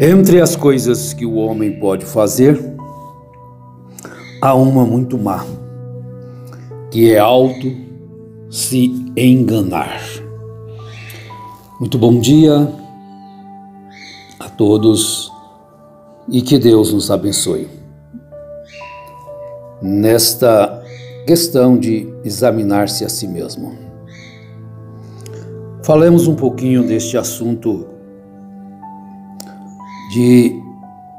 Entre as coisas que o homem pode fazer, há uma muito má, que é se enganar. Muito bom dia a todos e que Deus nos abençoe. Nesta questão de examinar-se a si mesmo, falemos um pouquinho deste assunto de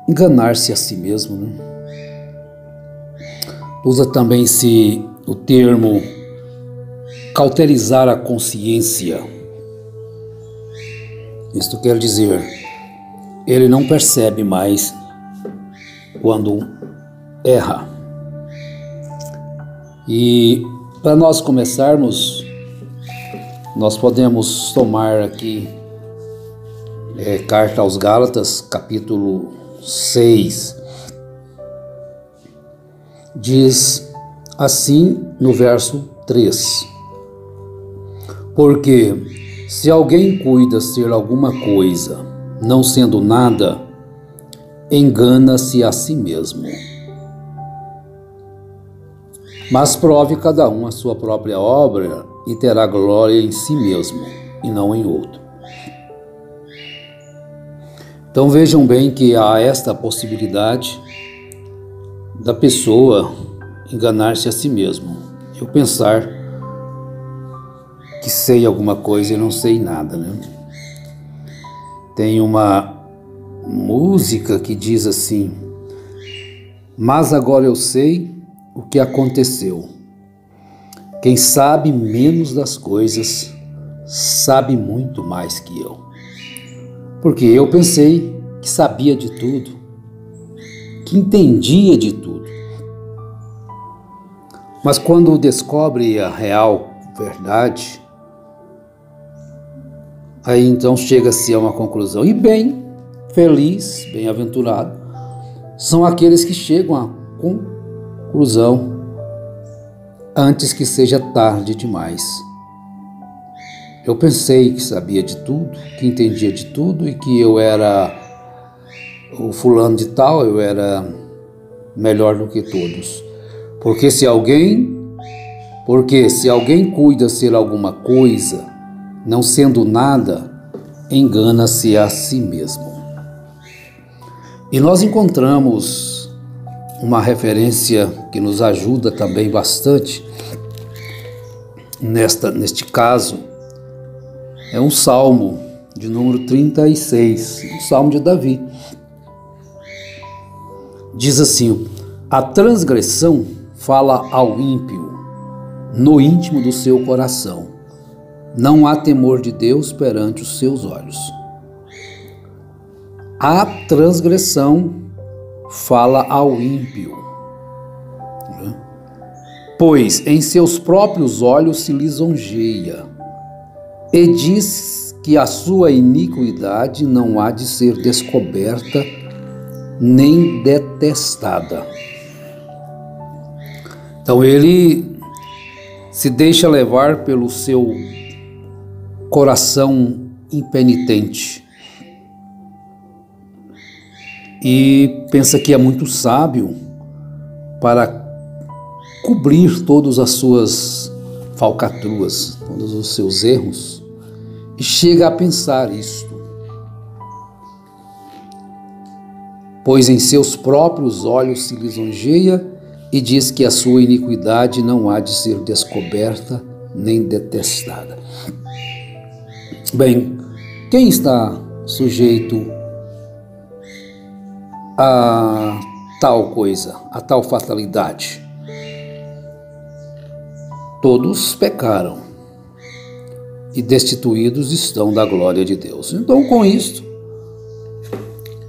enganar-se a si mesmo, né? Usa também-se o termo cauterizar a consciência. Isto quer dizer, ele não percebe mais quando erra. E para nós começarmos, nós podemos tomar aqui Carta aos Gálatas, capítulo 6. Diz assim no verso 3: Porque se alguém cuida ser alguma coisa, não sendo nada, engana-se a si mesmo. Mas prove cada um a sua própria obra e terá glória em si mesmo e não em outro. Então vejam bem que há esta possibilidade da pessoa enganar-se a si mesmo. Eu pensar que sei alguma coisa e não sei nada, né? Tem uma música que diz assim: mas agora eu sei o que aconteceu. Quem sabe menos das coisas sabe muito mais que eu. Porque eu pensei que sabia de tudo, que entendia de tudo. Mas quando descobre a real verdade, aí então chega-se a uma conclusão. E bem feliz, bem-aventurado, são aqueles que chegam à conclusão antes que seja tarde demais. Eu pensei que sabia de tudo, que entendia de tudo e que eu era o fulano de tal, eu era melhor do que todos. Porque se alguém cuida ser alguma coisa, não sendo nada, engana-se a si mesmo. E nós encontramos uma referência que nos ajuda também bastante neste caso. É um salmo de número 36, um salmo de Davi. Diz assim: a transgressão fala ao ímpio no íntimo do seu coração. Não há temor de Deus perante os seus olhos. A transgressão fala ao ímpio, pois em seus próprios olhos se lisonjeia, e diz que a sua iniquidade não há de ser descoberta nem detestada. Então ele se deixa levar pelo seu coração impenitente e pensa que é muito sábio para cobrir todas as suas falcatruas, todos os seus erros, e chega a pensar isto. Pois em seus próprios olhos se lisonjeia e diz que a sua iniquidade não há de ser descoberta nem detestada. Bem, quem está sujeito a tal coisa, a tal fatalidade? Todos pecaram e destituídos estão da glória de Deus. Então, com isto,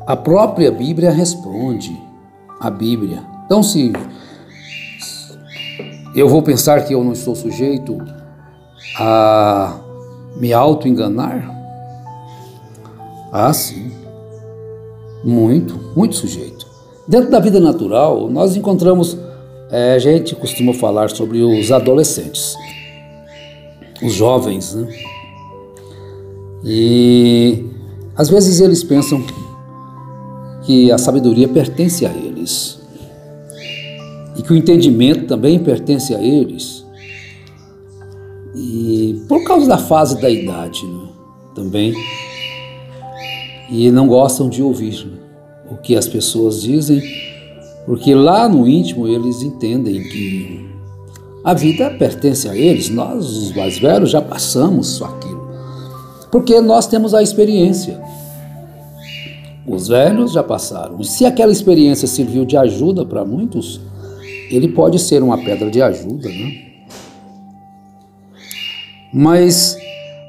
a própria Bíblia responde. A Bíblia. Então, se eu vou pensar que eu não estou sujeito a me auto-enganar? Ah, sim. Muito sujeito. Dentro da vida natural, nós encontramos, a gente costuma falar sobre os adolescentes, os jovens, né? E às vezes eles pensam que a sabedoria pertence a eles e que o entendimento também pertence a eles, e por causa da fase da idade, né, também, e não gostam de ouvir, né, o que as pessoas dizem, porque lá no íntimo eles entendem que a vida pertence a eles. Nós, os mais velhos, já passamos aquilo, porque nós temos a experiência. Os velhos já passaram. E se aquela experiência serviu de ajuda para muitos, ele pode ser uma pedra de ajuda, né? Mas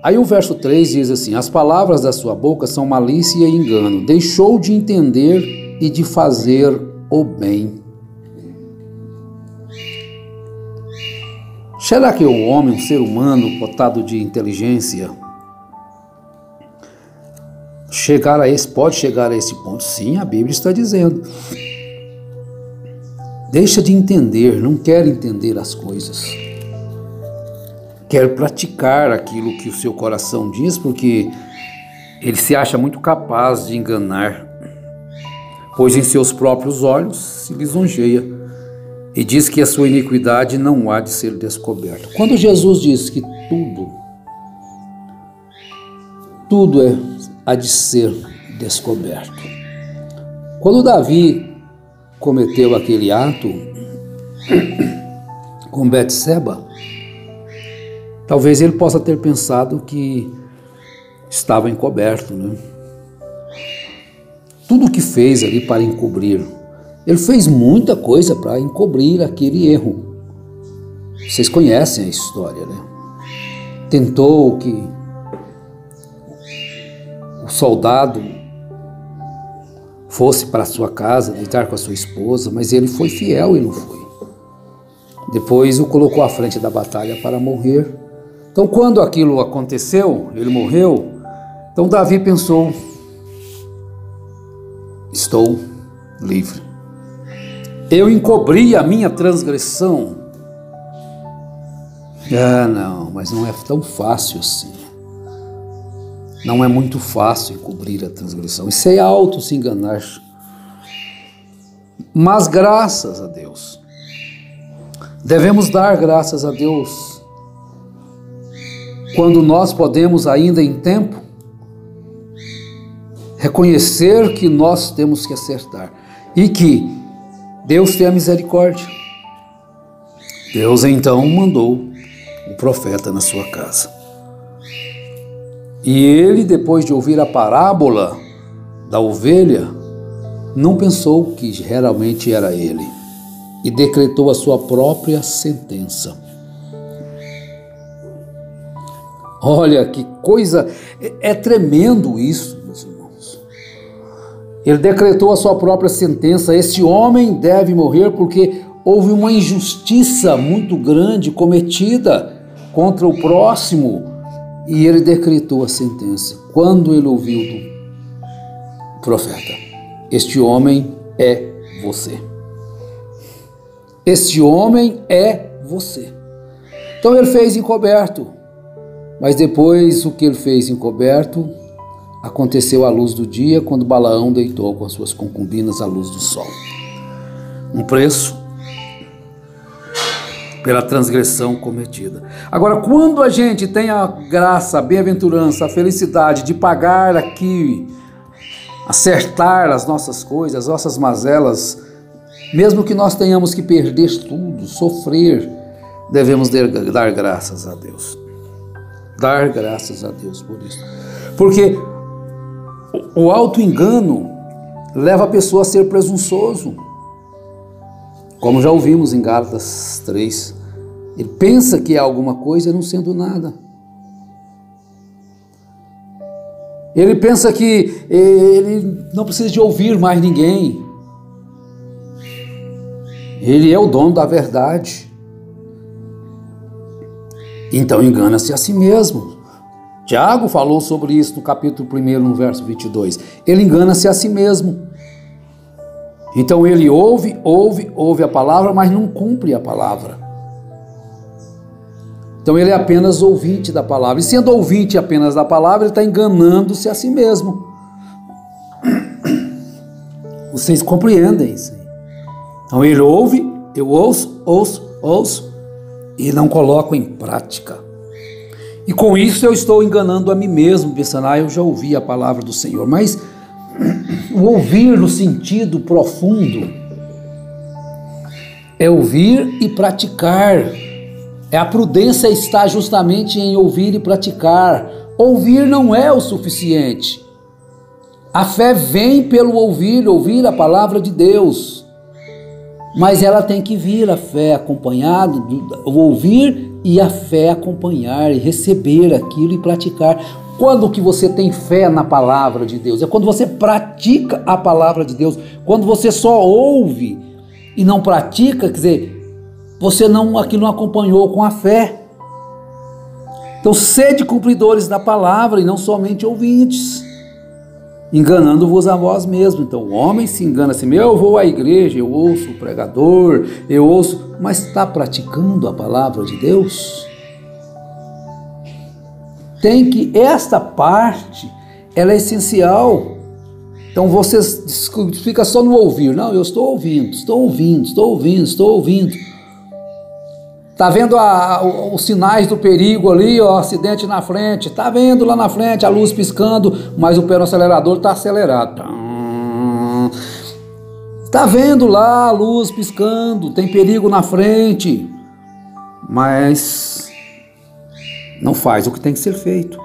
aí o verso 3 diz assim: as palavras da sua boca são malícia e engano, deixou de entender e de fazer o bem. Será que o homem, um ser humano dotado de inteligência, pode chegar a esse ponto? Sim, a Bíblia está dizendo. Deixa de entender, não quer entender as coisas. Quer praticar aquilo que o seu coração diz, porque ele se acha muito capaz de enganar, pois em seus próprios olhos se lisonjeia e diz que a sua iniquidade não há de ser descoberta. Quando Jesus diz que tudo há de ser descoberto. Quando Davi cometeu aquele ato com Betseba, talvez ele possa ter pensado que estava encoberto, né? Tudo o que fez ali para encobrir, ele fez muita coisa para encobrir aquele erro. Vocês conhecem a história, né? Tentou que o soldado fosse para a sua casa, deitar com a sua esposa, mas ele foi fiel e não foi. Depois o colocou à frente da batalha para morrer. Então, quando aquilo aconteceu, ele morreu, então Davi pensou: estou livre. Eu encobri a minha transgressão. Não, mas não é tão fácil assim. Não é muito fácil encobrir a transgressão. Isso é auto se enganar. Mas graças a Deus, devemos dar graças a Deus quando nós podemos ainda em tempo reconhecer que nós temos que acertar e que Deus tem a misericórdia. Deus então mandou o profeta na sua casa. E ele, depois de ouvir a parábola da ovelha, não pensou que realmente era ele e decretou a sua própria sentença. Olha que coisa, é tremendo isso, meus irmãos. Ele decretou a sua própria sentença: este homem deve morrer porque houve uma injustiça muito grande cometida contra o próximo. E ele decretou a sentença. Quando ele ouviu do profeta: este homem é você. Este homem é você. Então ele fez encoberto. Mas depois o que ele fez encoberto aconteceu à luz do dia, quando Balaão deitou com as suas concubinas à luz do sol. Um preço pela transgressão cometida. Agora, quando a gente tem a graça, a bem-aventurança, a felicidade de pagar aqui, acertar as nossas coisas, as nossas mazelas, mesmo que nós tenhamos que perder tudo, sofrer, devemos dar graças a Deus. Dar graças a Deus por isso. Porque o auto-engano leva a pessoa a ser presunçoso. Como já ouvimos em Gálatas 3, ele pensa que é alguma coisa não sendo nada. Ele pensa que ele não precisa de ouvir mais ninguém. Ele é o dono da verdade. Então engana-se a si mesmo. Tiago falou sobre isso no capítulo 1, no verso 22. Ele engana-se a si mesmo. Então ele ouve a palavra, mas não cumpre a palavra. Então ele é apenas ouvinte da palavra. E sendo ouvinte apenas da palavra, ele está enganando-se a si mesmo. Vocês compreendem isso aí? Então ele ouve, eu ouço e não coloco em prática. E com isso eu estou enganando a mim mesmo, pensando, eu já ouvi a palavra do Senhor. Mas o ouvir no sentido profundo é ouvir e praticar. A prudência está justamente em ouvir e praticar. Ouvir não é o suficiente. A fé vem pelo ouvir a palavra de Deus. Mas ela tem que vir, a fé acompanhada, o ouvir e a fé acompanhar e receber aquilo e praticar. Quando que você tem fé na palavra de Deus? É quando você pratica a palavra de Deus. Quando você só ouve e não pratica, quer dizer, aquilo não acompanhou com a fé. Então, sede cumpridores da palavra e não somente ouvintes, enganando-vos a vós mesmos. Então o homem se engana assim, eu vou à igreja, eu ouço o pregador, mas está praticando a palavra de Deus? Esta parte, ela é essencial. Então você fica só no ouvir, não, eu estou ouvindo. Está vendo os sinais do perigo ali, acidente na frente, está vendo lá na frente a luz piscando, mas o pé no acelerador está acelerado. Está vendo lá a luz piscando, tem perigo na frente, mas não faz o que tem que ser feito.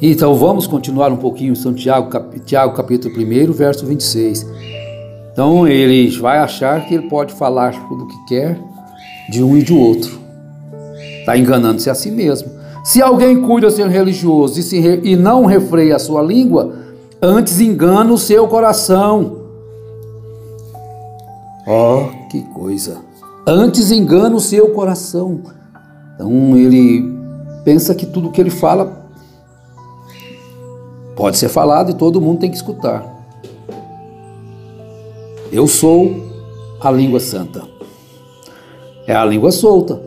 Então vamos continuar um pouquinho em Tiago capítulo 1, verso 26. Então ele vai achar que ele pode falar tudo o que quer de um e de outro. Está enganando-se a si mesmo. Se alguém cuida ser religioso e não refreia a sua língua, antes engana o seu coração. Que coisa! Antes engana o seu coração. Então ele pensa que tudo que ele fala pode ser falado e todo mundo tem que escutar. Eu sou a língua santa. É a língua solta.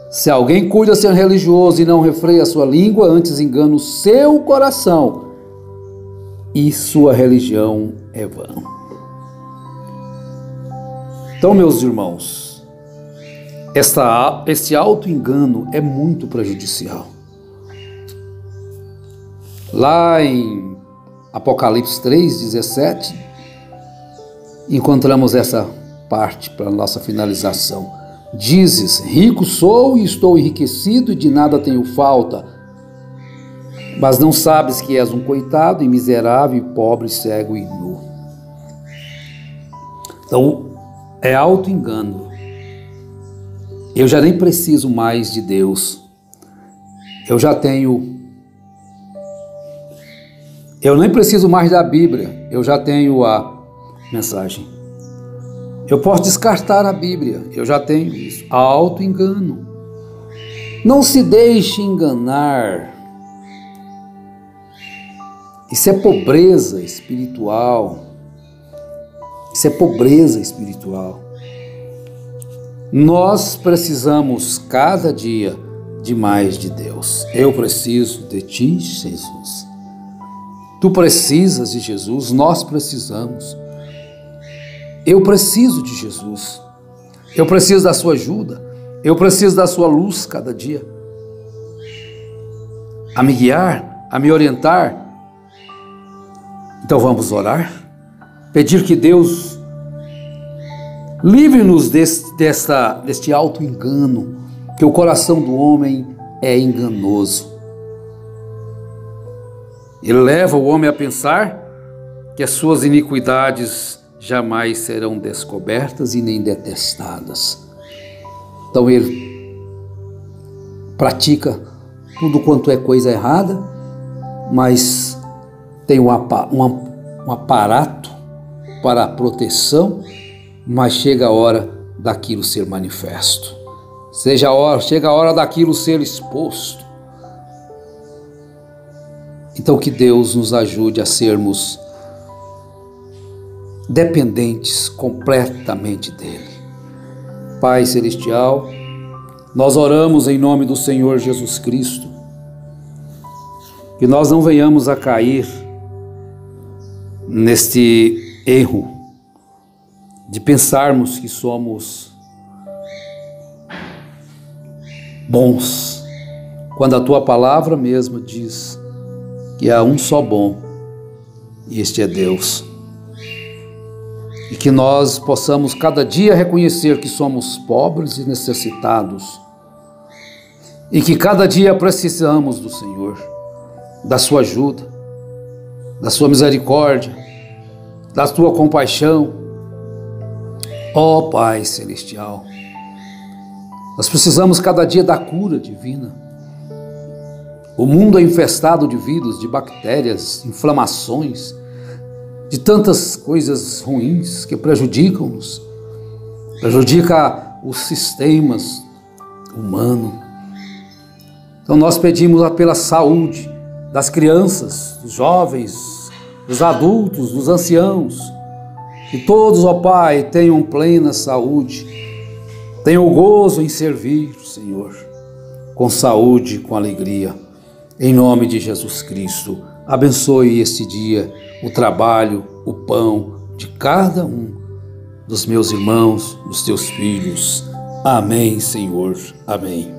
Se alguém cuida ser religioso e não refreia a sua língua, antes engana o seu coração e sua religião é vã. Então, meus irmãos, esse auto-engano é muito prejudicial. Lá em Apocalipse 3:17, encontramos essa parte para a nossa finalização. Dizes, rico sou e estou enriquecido e de nada tenho falta, mas não sabes que és um coitado e miserável e pobre, cego e nu. Então, é auto-engano. Eu já nem preciso mais de Deus. Eu nem preciso mais da Bíblia. Eu já tenho a mensagem. Eu posso descartar a Bíblia, eu já tenho isso. Auto-engano. Não se deixe enganar. Isso é pobreza espiritual. Nós precisamos cada dia de mais de Deus. Eu preciso de ti, Jesus. Tu precisas de Jesus, nós precisamos. Eu preciso de Jesus. Eu preciso da sua ajuda. Eu preciso da sua luz cada dia. A me guiar, a me orientar. Então vamos orar. Pedir que Deus livre-nos deste auto-engano, que o coração do homem é enganoso. Ele leva o homem a pensar que as suas iniquidades jamais serão descobertas e nem detestadas. Então ele pratica tudo quanto é coisa errada, mas tem um aparato para a proteção, mas chega a hora daquilo ser manifesto. Chega a hora daquilo ser exposto. Então que Deus nos ajude a sermos dependentes completamente dele. Pai Celestial, nós oramos em nome do Senhor Jesus Cristo, que nós não venhamos a cair neste erro de pensarmos que somos bons, quando a tua palavra mesma diz que há um só bom, e este é Deus. E que nós possamos cada dia reconhecer que somos pobres e necessitados, e que cada dia precisamos do Senhor, da sua ajuda, da sua misericórdia, da tua compaixão. Ó Pai Celestial, nós precisamos cada dia da cura divina. O mundo é infestado de vírus, de bactérias, inflamações, de tantas coisas ruins que prejudicam-nos, prejudica os sistemas humanos. Então nós pedimos pela saúde das crianças, dos jovens, dos adultos, dos anciãos, que todos, ó Pai, tenham plena saúde, tenham gozo em servir, Senhor, com saúde, com alegria. Em nome de Jesus Cristo, abençoe este dia, o trabalho, o pão de cada um dos meus irmãos, dos teus filhos. Amém, Senhor. Amém.